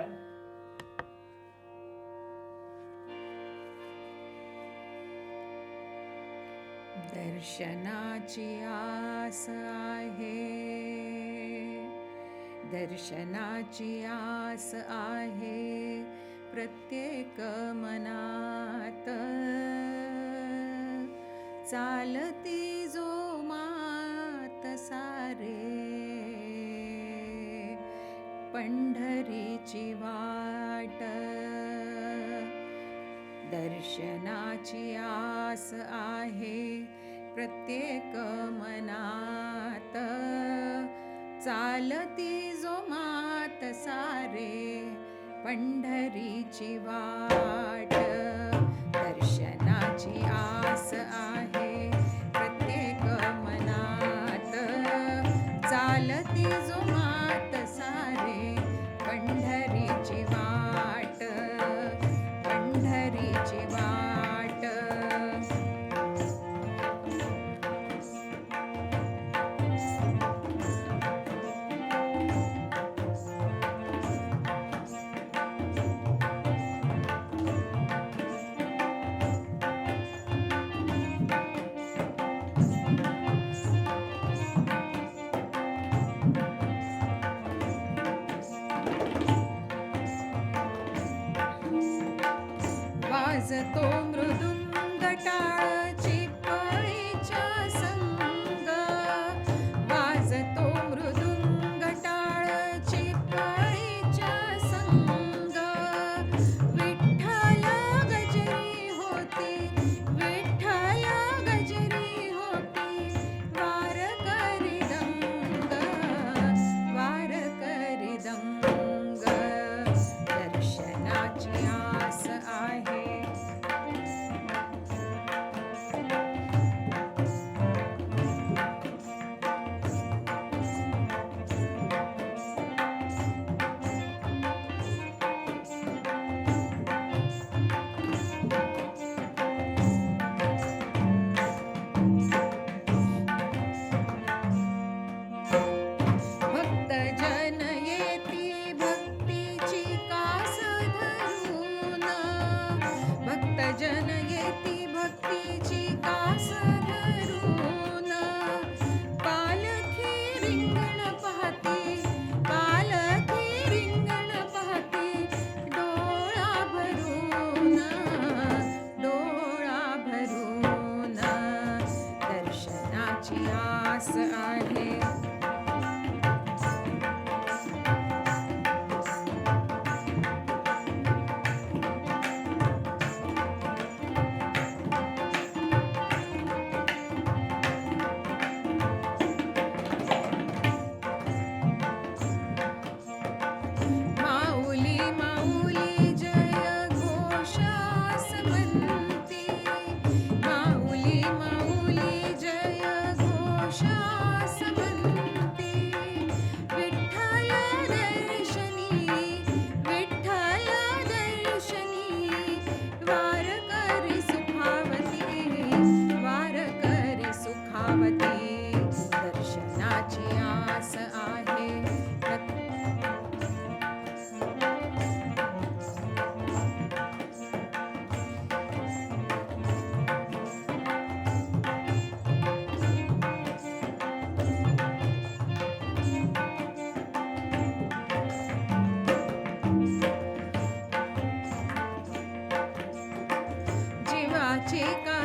काय? दर्शनाची आस आहे, दर्शनाची आस आहे प्रत्येक मनात. चालती जो मात सारे पंढरीची वाट. दर्शनाची आस आहे प्रत्येक मनात. चालती जो मात सारे पंढरीची वाट. दर्शनाची आस आहे प्रत्येक मनात. चालती जो मात सारे पंढरीची वाट, पंढरीची वाट. वाजतो मृदुंग टाळ चिपळीच्या संग. वाजतो मृदुंग टाळ चिपळीच्या संग. विठ्ठल गजरी होती, विठ्ठल गजरी होती. वारकरी दंग, वारकरी दंग. दर्शनाची आस आहे, भक्त जन येती भक्तीची कास धरून. भक्त जन येती भक्तीची कास धरून. पालखी रिंगण पाहती, पालखी रिंगण पाहती. डोळा भरून, डोळा भरून. दर्शनाची आस आहे, माऊली माऊली जय घोषास म्हणती. माऊली माऊली जय घोषास म्हणती. विठ्ठल दर्शनी, विठ्ठल दर्शनी. वारकरी सुखावती, वारकरी सुखावती. दर्शनाची आस आहे जीवाची का